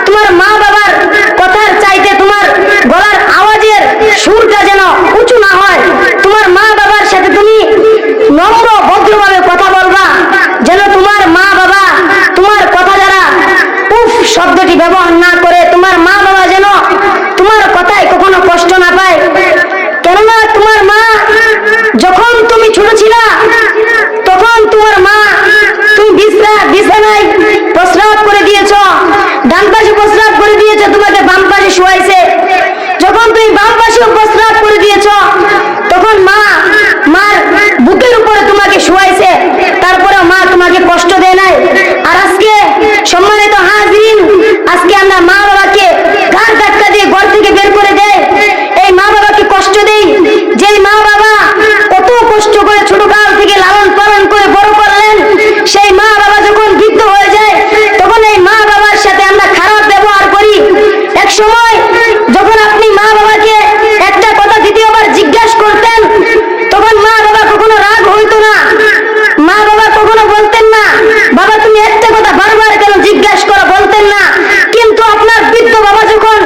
তোমার মা বাবার কথার চাইতে তোমার গলার আওয়াজের সুরটা যেন উঁচু না হয়। তোমার মা বাবার সাথে তুমি নম্র ভদ্রভাবে কথা বলবা, যেন তোমার মা বাবা তোমার কথা যারা উফ শব্দটি ব্যবহার না করে, তোমার মা বাবা যেন তোমার কথায় কখনো কষ্ট না পায়। কেননা তোমার মা যখন তুমি ছোট ছিলা তখন তোমার মা তুমি বিছানায় প্রস্রাব করে দিয়েছ, ডান পাশে প্রস্রাব করে দিয়েছ, তোমাকে বাম পাশে শুয়াইছে। যখন তুমি বাম পাশে প্রস্রাব করে দিয়েছ তখন মার বুকের উপরে তোমাকে শুয়াইছে, তারপরে মা তোমাকে কষ্ট দেয় নাই। আর আজকে সম্মানিত হাজিরিন, আজকে আমরা মা বাবাকে ঘাড় ধাক্কা দিয়ে ঘর থেকে বের করে দেয়। এই মা বাবাকে কষ্ট দেই, যেই মা বাবা কত কষ্ট করে ছোটকাল থেকে লালন পালন করে বড় করলেন, সেই মা বাবা যখন বৃদ্ধ হয়ে যায় তখন এই মা বাবার সাথে আমরা খারাপ ব্যবহার করি। এক সময় যখন আপনি মা বাবাকে একটা কথা দ্বিতীয়বার জিজ্ঞাসা করতেন তখন মা বাবা কখনো রাগ হইতো না, মা বাবা কখনো বলতেন না বাবা তুমি একটা কথা বারবার কেন জিজ্ঞাসা করো, বলতেন না। কিন্তু আপনার বৃদ্ধ বাবা যখন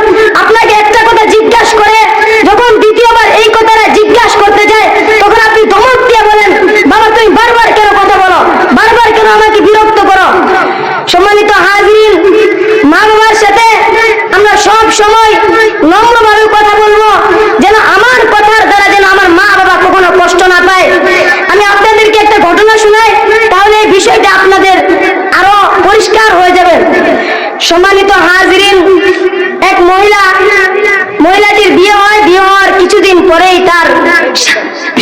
আপনাকে একটা কথা জিজ্ঞাসা করে, যখন দ্বিতীয়বার এই কথাটা জিজ্ঞাসা করতে যায় তখন আপনি ধমক দিয়ে বলেন বাবা তুমি বারবার কেন কথা বলো, বারবার কেন আমাকে বিরক্ত করো। সম্মানিত হাজিরিন, মা বাবার সাথে আমরা সব সময় নম্রভাবে কথা বলবো, যেন আমার কথার দ্বারা যেন আমার মা বাবা কখনো কষ্ট না পায়। আমি আপনাদেরকে একটা ঘটনা শোনাই, তাহলে এই বিষয়টা আপনাদের আরো পরিষ্কার হয়ে যাবে। সম্মানিত হাজিরিন, এক মহিলাটির বিয়ে হয়, বিয়ে হওয়ার কিছুদিন পরেই তার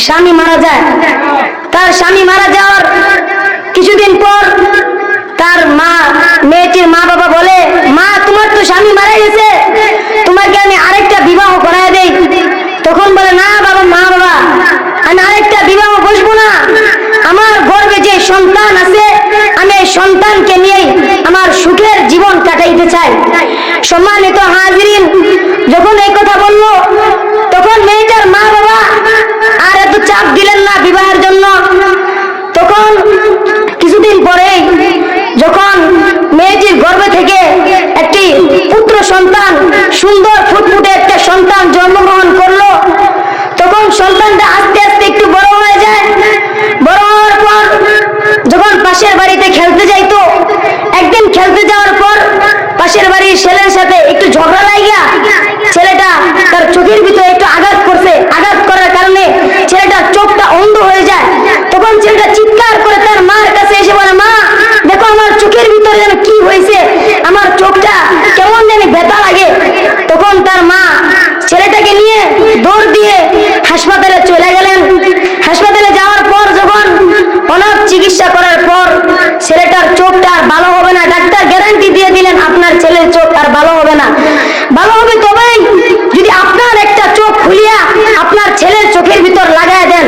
স্বামী মারা যায়। তার স্বামী মারা যাওয়ার কিছুদিন পর তার মেয়েটির মা বাবা বলে, মা তোমার তো স্বামী মারা গেছে, তোমাকে আমি আরেকটা বিবাহ করায় দেই। তখন বলে না বাবা, মা বাবা আমি আরেকটা বিবাহ বসবো না, আমার গর্ভে যে সন্তান আছে আমি এই সন্তানকে নিয়েই আমার সুখের জীবন কাটাইতে চাই। সম্মানিত হাজিরিন, যখন এই কথা বললো তখন মেয়েটার মা বাবা আর এত চাপ দিলেন না বিবাহের জন্য। তখন কিছুদিন পরে যখন মেয়েটির গর্ভে থেকে একটি পুত্র সন্তান, সুন্দর ফুটফুটে একটা সন্তান জন্মগ্রহণ করলো, তখন সন্তানটা আস্তে আস্তে একটু বড় হয়ে যায়। বড় হওয়ার পর যখন পাশের বাড়িতে খেলতে যাইতো, একদিন খেলতে যাওয়ার পর পাশের বাড়ির ছেলের সাথে একটু ঝগড়া লাগিয়া ছেলেটা তার চোখের ভিতরে একটু আঘাত করছে। আঘাত করার কারণে ছেলেটার চোখটা অন্ধ হয়ে যায়। তখন ছেলেটা চিৎকার করে তার মার কাছে এসে বলে, মা দেখো আমার চোখের ভিতরে যেন কি হয়েছে, আমার চোখটা কেমন জানি ব্যথা লাগে। তখন তার মা ছেলেটাকে নিয়ে দৌড় দিয়ে হাসপাতালে চলে গেলেন। হাসপাতালে যাওয়ার পর যখন অনেক চিকিৎসা করার পর ছেলেটার চোখটা আর ভালো হবে না, ডাক্তার গ্যারান্টি দিয়ে দিলেন আপনার ছেলের চোখ আর ভালো হবে না। ভালো হবে তবেই যদি আপনার একটা চোখ খুলিয়া আপনার ছেলের চোখের ভিতর লাগায় দেন।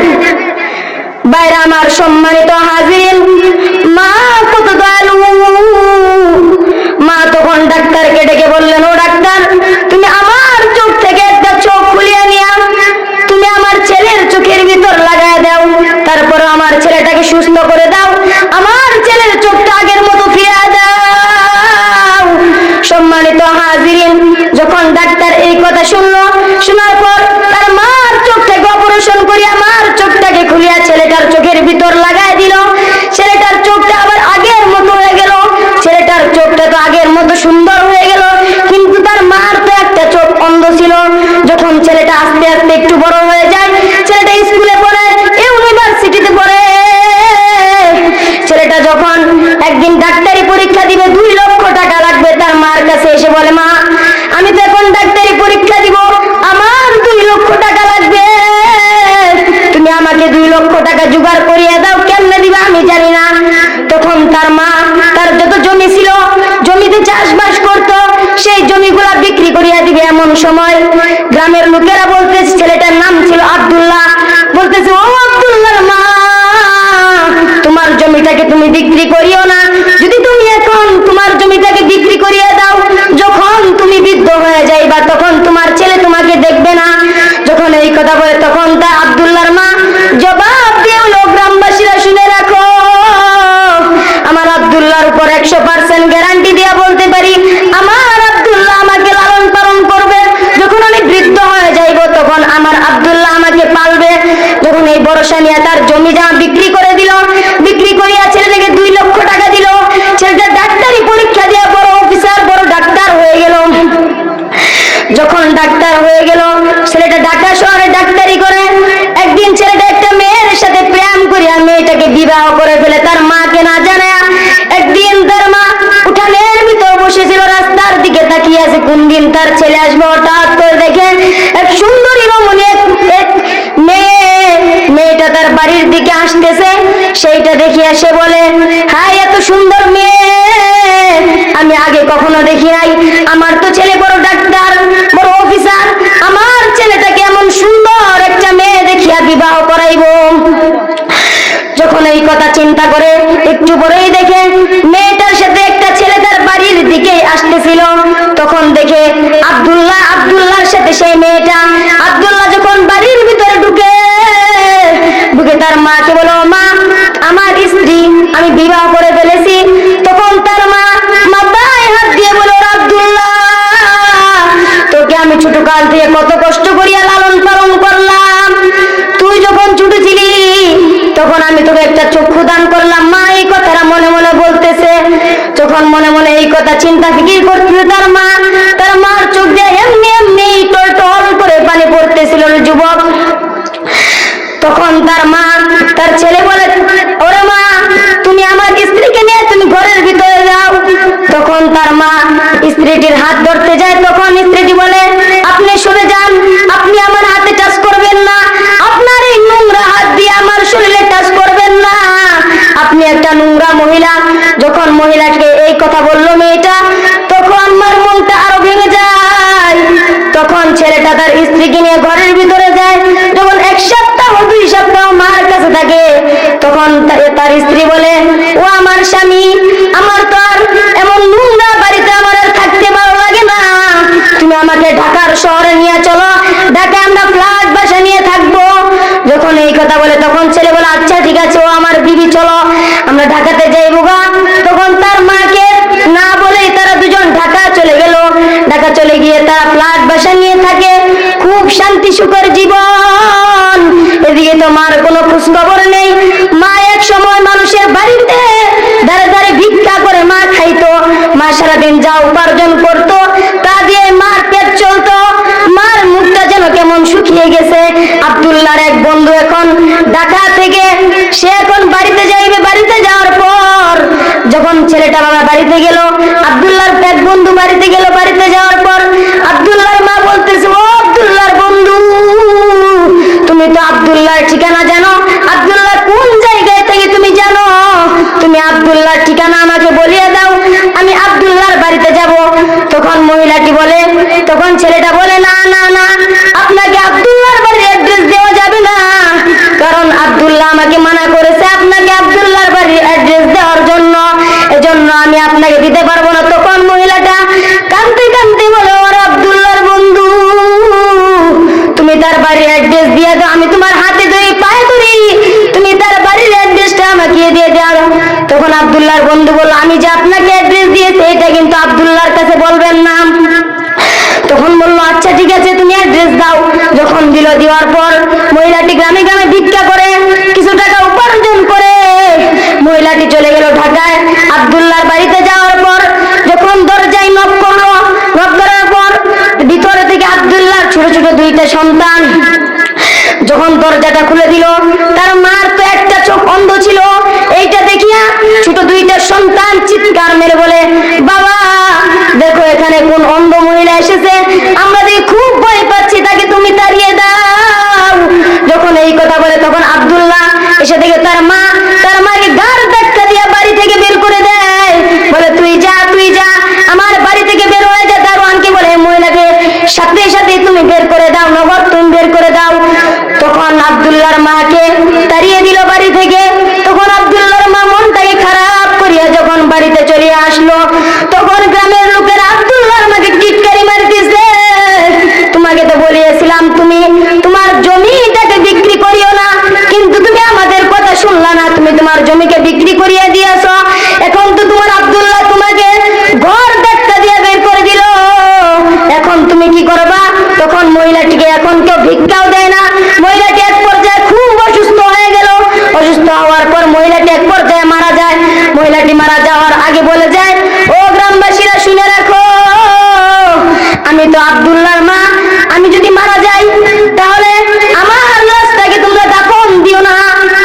বাইরে আমার সম্মানিত হাজিরিন, মা কত দয়ালু। মা তখন ডাক্তারকে ডেকে বললেন, ও ডাক্তার তুমি আমার চোখ থেকে একটা চোখ খুলিয়ে নিয়া তুমি আমার ছেলের চোখের ভিতর লাগায় দাও, তারপরে আমার ছেলেটাকে সুস্থ করে দাও, আমার ছেলের চোখটা আগের মতো ফিরিয়ে দাও। সম্মানিত হাজিরিন, যখন ডাক্তার এই কথা শুনলো, শোনার পর তার মার চোখটাকে অপারেশন করিয়া মার চোখটাকে খুলিয়া ছেলেটার চোখের ভিতর লাগায় দিল। ছেলেটার চোখটা আবার আগের মতো হয়ে গেল। ছেলেটার চোখটা তো আগের মতো সুন্দর হয়ে গেল, কিন্তু তার মার তো একটা চোখ অন্ধ ছিল। যখন ছেলেটা আস্তে আস্তে একটু বড় হয়ে যায়, ছেলেটা স্কুলে পড়ে, ইউনিভার্সিটিতে পড়ে। ছেলেটা যখন একদিন ডাক্তারি পরীক্ষা দিবে, 2 লক্ষ টাকা লাগবে, তার মার কাছে এসে বলে, মা আমি তো এখন ডাক্তারি পরীক্ষা দিব, আমার 2 লক্ষ টাকা লাগবে, তুমি আমাকে 2 লক্ষ টাকা জোগাড় করিয়ে দাও। কেমনে দিবা আমি জানি না। তখন তার মা তার যত জমি ছিল, জমিতে চাষবাস করতো, সেই জমিগুলা বিক্রি করিয়া দিবে। এমন সময় গ্রামের লোকেরা বলতেছে, ছেলেটার নাম ছিল আব্দুল্লাহ, বলতেছে, ও আব্দুল্লাহর মা তোমার জমিটাকে তুমি বিক্রি করিও না, যদি তুমি এখন তোমার জমিটাকে বিক্রি করিয়ে দাও, যখন তুমি বৃদ্ধ হয়ে যাইবা তখন তোমার ছেলে তোমাকে দেখবে না। যখন এই কথা বলে তখন তা আব্দুল্লাহর মা জবাব দিয়ে গ্রামবাসীরা শুনে রাখো, আমার আব্দুল্লাহর উপর 100% গ্যারান্টি দিয়া বলতে পারি, আমার আব্দুল্লাহ জমি জামা বিক্রি করে দিল। বিক্রি করিয়া ছেলেটাকে 2 লক্ষ টাকা দিল। ছেলেটা ডাক্তারি পরীক্ষা দিয়ে বড় অফিসার, বড় ডাক্তার হয়ে গেল। যখন ডাক্তার হয়ে গেল, ছেলেটা ঢাকা শহরে ডাক্তারি করে। একদিন ছেলেটা একটা মেয়ের সাথে প্রেম করিয়া মেয়েটাকে বিবাহ করে ফেলে, তার মাকে না জানায়। একদিন তার মা উঠানের ভিতর বসেছিল, রাস্তার দিকে তাকিয়ে আছে কোন দিন তার ছেলে আসবে। হঠাৎ করে দেখে এক সুন্দরী রমণী এক মেয়েটা তার বাড়ির দিকে আসতেছে। সেইটা দেখিয়া সে বলে, হাই, এত সুন্দর মেয়ে আমি আগে কখনো দেখি নাই। আমার তো ছেলে বড় ডাক্তার, বড় অফিসার, আমার ছেলেটাকে এমন সুন্দর একটা মেয়ে দেখিয়া বিবাহ করাইব। যখন এই কথা চিন্তা করে একটু পরেই দেখে মেয়েটার সাথে একটা ছেলে তার বাড়ির দিকে আসতেছিল। তখন দেখে আব্দুল্লাহর সাথে সেই মেয়েটা। আব্দুল্লাহ যখন বাড়ির ভিতরে ঢুকে তার মাকে বলো, মা, আমার স্ত্রী আমি বিবাহ করে ফেলেছি। তখন তার মা মাথায় হাত দিয়ে বলো, আব্দুল্লাহ, তোকে আমি ছোট কাল থেকে কত কষ্ট করিয়া লালন পালন করলাম। তুই যখন ছোট ছিলি তখন আমি তোকে একটা চক্ষু দান করলাম। মা এই কথাটা মনে মনে বলতেছে। যখন মনে মনে এই কথা চিন্তা ফিকির করছিল তার মার চোখ দিয়ে এমনি এমনি টল করে পানি পড়তেছিল যুবক। তখন তার মা তার ছেলে বলে, ওরে মা, তুমি আমার স্ত্রীকে নিয়ে তুমি ঘরের ভিতরে যাও। তখন তার মা স্ত্রীটির হাত ধরতে যায়। তখন স্ত্রীটি বলে, আপনি সরে যান, আপনি আমার হাতে টাচ করবেন না, আপনার এই নোংরা হাত দিয়ে আমার শরীরে টাচ করবেন না, আপনি একটা নোংরা মহিলা। যখন মহিলাকে এই কথা বললো মেয়েটা, তখন আমার মনটা আরো ভেঙে যায়। তখন ছেলেটা তার স্ত্রীকে নিয়ে ঘরের ভিতরে যায়। যখন 1 সপ্তাহ 2 সপ্তাহ মার কাছে থাকে, তখন তার স্ত্রী বলে, ও আমার স্বামী, আমার তো আর এমন নোংরা বাড়িতে আমার আর থাকতে ভালো লাগে না, তুমি আমাকে ঢাকার শহরে নিয়ে চলো, ঢাকায় আমরা ফ্ল্যাট বাসা নিয়ে থাকবো। যখন এই কথা বলে তখন ছেলে বলে, আচ্ছা ঠিক আছে, ও আমার বিবি, চলো আমরা ঢাকাতে যাইবো গা। তখন তার মাকে না বলেই তারা দুজন ঢাকা চলে গেল। ঢাকা চলে গিয়ে তারা ফ্ল্যাট বাসা নিয়ে থাকে, খুব শান্তি সুখের জীবন। এদিকে তো মার কোনো খোঁজ খবর নেই। মা এক সময় মানুষের বাড়িতে ধারে ধারে ভিক্ষা করে মা খাইতো। মা সারাদিন যা উপার্জন করতো তা দিয়ে মার পেট চলতো। মার মুখটা যেন কেমন শুকিয়ে গেছে। আব্দুল্লাহর এক বন্ধু এখন ঢাকা থেকে, সে এখন বাড়িতে যাইবে। বাড়িতে যাওয়ার পর যখন ছেলেটা বাবা বাড়িতে গেল, আব্দুল্লাহর এক বন্ধু বাড়িতে গেল। বাড়িতে যাওয়ার পর আব্দুল্লাহর মা বলতেছে, ও আব্দুল্লাহর বন্ধু, তুমি তো আব্দুল্লাহর ঠিকানা জানো? আব্দুল্লাহ কোন জায়গায় থেকে তুমি জানো? তুমি আব্দুল্লাহর ঠিকানা আমাকে বলিয়ে দাও, আমি আব্দুল্লাহর বাড়িতে যাব। তখন মহিলাটি বলে, তখন ছেলেটা বলে, না না না, আপনাকে আব্দুল্লাহর বাড়ির অ্যাড্রেস দেওয়া যাবে না, কারণ আব্দুল্লাহ আমাকে মানা করেছে আপনাকে আব্দুল্লাহর বাড়ির অ্যাড্রেস দেওয়ার জন্য, এজন্য আমি আপনাকে দিতে পারবো না। তখন মহিলাটা কাঁদতে কাঁদতে বলে, ওর আব্দুল্লাহর বন্ধু, তুমি তার বাড়ির অ্যাড্রেস দিয়ে দাও, আমি তোমার হাতে ধরি, পায়ে ধরি, তুমি তার বাড়ির অ্যাড্রেসটা আমাকে দিয়ে দাও। তখন আব্দুল্লাহর বন্ধু বলল, আমি যে আপনাকে অ্যাড্রেস দিয়েছি এটা কিন্তু আব্দুল্লাহর কাছে বলবেন না। তখন বললো, আচ্ছা ঠিক আছে, তুমি অ্যাড্রেস দাও। যখন দিল, দেওয়ার পর মহিলাটি গ্রামে গ্রামে ভিক্ষা করে কিছু টাকা উপার্জন করে মহিলাটি চলে গেল ঢাকায়। আব্দুল্লাহর বাড়িতে যাওয়ার পর যখন দরজায় নক করলো, নক করার পর ভিতরে থেকে আব্দুল্লাহর ছোট ছোট 2টা সন্তান যখন দরজাটা খুলে দিল, তার মার তো একটা চোখ অন্ধ ছিল। এইটা দেখিয়া ছোট 2টা সন্তান চিৎকার মেরে বলে, বাবা দেখো এখানে কোন অন্ধ মহিলা এসেছে, আমরা দেখে খুব ভয় পাচ্ছি, তাকে তুমি তাড়িয়ে দাও। যখন এই কথা বলে তখন আব্দুল্লাহ এসে দেখে তার মাকে গাড় ধাক্কা দিয়ে বাড়ি থেকে বের করে দেয়। বলে, তুই যা, আমার বাড়ি থেকে বের হয়ে যা। দারোয়ানকে বলে, মহিলাকে সাথে সাথে তুমি বের করে দাও, নগদ তুমি বের করে দাও। তখন আব্দুল্লাহর মাকে তাড়িয়ে দিল বাড়ি থেকে। তখন আব্দুল্লাহর মা মনটাকে খারাপ করিয়া যখন বাড়িতে চলে আসলো, তখন গ্রামের লোকেরা আব্দুল্লাহর মাকে টিটকারি মারতেছে, তোমাকে তো বলিয়েছিলাম তুমি তোমার জমিটাকে বিক্রি করিও না, কিন্তু তুমি আমাদের কথা শুনলা না, তুমি তোমার জমিকে বিক্রি করিয়ে দিয়েছ। এখন তো তোমার আব্দুল্লাহ তোমাকে ঘর ধাক্কা দিয়ে বের করে দিল, এখন তুমি কি করবা? তখন মহিলাটিকে এখন কেউ ভিক্ষাও দেয় না। মহিলাটি এক পর্যায়ে খুব অসুস্থ হয়ে গেল। তো আব্দুল্লাহর মা, আমি যদি মারা যাই তাহলে আমার লাশটাকে তোমরা দাফন দিও না,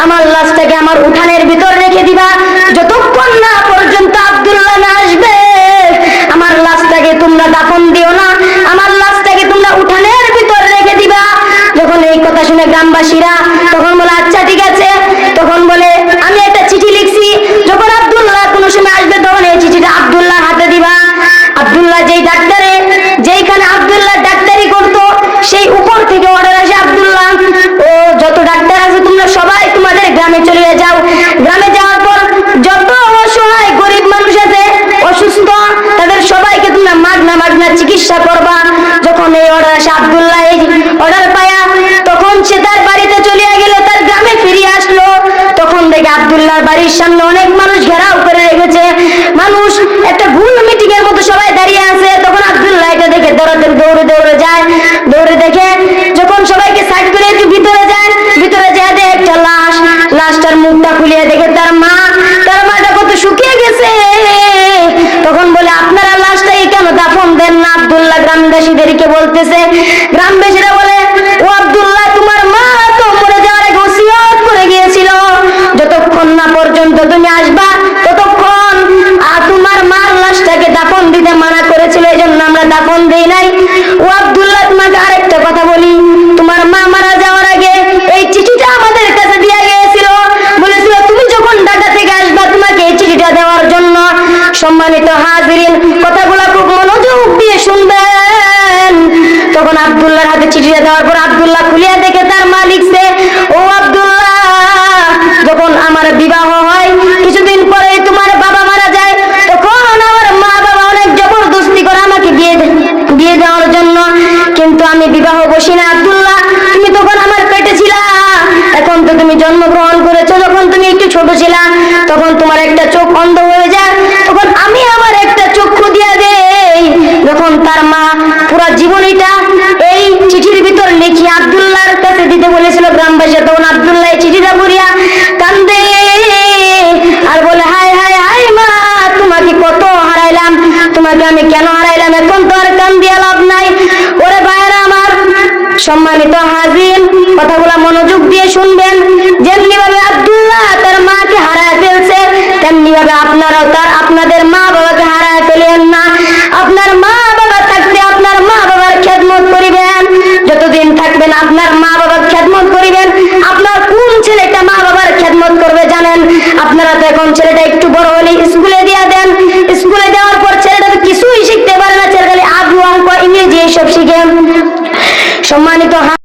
আমার লাশটাকে আমার উঠানের ভিতর রেখে দিবা, যতক্ষণ না পর্যন্ত আব্দুল্লাহ না আসবে আমার লাশটাকে তোমরা দাফন দিও না, আমার লাশটাকে তোমরা উঠানের ভিতর রেখে দিবা। যখন এই কথা শুনে গ্রামবাসীরা তখন বলে আচ্ছা ঠিক আছে, তখন বলে আমি একটা চিঠি লিখছি, যখন আব্দুল্লাহ কোনো সময় আসবে তখন এই চিঠিটা আব্দুল্লাহ হাতে দিবা। আব্দুল্লাহ যেইখানে আব্দুল্লাহ ডাক্তারি করতো সেই উপর থেকে অর্ডার আসে, আব্দুল্লাহ ও যত ডাক্তার আছে তোমরা সবাই তোমাদের গ্রামে চলে যাও, গ্রামে যাওয়ার পর যত অসহায় গরিব মানুষ আছে অসুস্থ তাদের সবাইকে তোমরা মাগনা চিকিৎসা করবা। যখন এই অর্ডার আসে আব্দুল্লাহ এই অর্ডার পায়া তখন সে তার বাড়িতে চলে গেল, তার গ্রামে ফিরে আসলো। তখন দেখে আব্দুল্লাহর বাড়ির সামনে অনেক মানুষ ঘেরাও করে রেখেছে, মানুষ একটা ভুল মিটিং এর মতো সবাই দাঁড়িয়ে আছে। তখন আব্দুল্লাহ এটা দেখে দৌড়ে যায়, দৌড়ে দেখে যখন সবাইকে সাইড করে একটু ভিতরে যায় দেখে একটা লাশটার মুখটা খুলিয়ে দেখে তার মাটা কত শুকিয়ে গেছে। তখন বলে আপনারা লাশটাকে কেন দাফন দেন না? আব্দুল্লাহ গ্রামবাসীদেরকে বলতেছে, গ্রামবাসীরা বলে ও আব্দুল্লাহ তোমার মা তো মরে যাওয়ার আগে ওসিয়ত করে গিয়েছিল যতক্ষণ না পর্যন্ত তুমি আসবা ততক্ষণ তোমার মার লাশটাকে দাফন দিতে মানা করেছিল, এই জন্য আমরা দাফন দেই নাই। ও আব্দুল্লাহ তোমাকে আরেকটা কথা বলি, তোমার মা মারা যাওয়ার আগে এই চিঠিটা আমাদের কাছে দিয়ে গিয়েছিল, বলেছিল তুমি যখন ঢাকা থেকে আসবা তোমাকে এই চিঠিটা দেওয়ার জন্য। সম্মানিত হাজিরিন, কথাগুলো খুব মনোযোগ দিয়ে শুনবেন। তখন আব্দুল্লাহর হাতে চিঠিটা দেওয়ার পর আব্দুল্লাহ খুলিয়া দেখে তার মা লিখছে, ও আব্দুল্লাহ যখন আমার বিবাহ হয় কিছুদিন পরে তোমার বাবা মারা যায়, তখন আমার মা বাবা অনেক জবরদস্তি করে আমাকে বিয়ে দেওয়ার জন্য, কিন্তু আমি বিবাহ বসি না। আব্দুল্লাহ তুমি তখন আমার পেটে ছিলা, এখন তো তুমি জন্মগ্রহণ করেছো, যখন তুমি একটু ছোট ছিলা তখন তোমার একটা চোখ অন্ধ হয়ে যায়, তখন আমি আমার একটা চক্ষু দিয়ে দেই। যখন তার মা পুরো জীবনীটা এই চিঠির ভিতর লিখি আব্দুল্লাহর কাছে দিতে বলেছিল গ্রামবাসী, তখন আব্দুল্লাহ এই চিঠিটা পড়িয়া কান্দে আর বলে হায় হায় হায় মা তোমাকে কত হারাইলাম, তোমাকে আমি কেন হারাইলাম, এখন তো আর কান দিয়া লাভ নাই। ওরে ভাইরা আমার, সম্মানিত হাজির, কথাগুলো মনোযোগ দিয়ে শুনবেন। যেমনি ভাবে আব্দুল্লাহ তার মাকে হারায় ফেলছে তেমনি ভাবে আপনারাও আপনাদের মা বাবাকে হারায় ফেলেন না। আপনার মা বাবা থাকতে আপনার মা বাবার খেদমত করিবেন, যতদিন থাকবেন আপনার মা বাবার খেদমত করিবেন। আপনার কোন ছেলেটা মা বাবার খেদমত করবে জানেন? আপনারা তো এখন ছেলেটা একটু বড়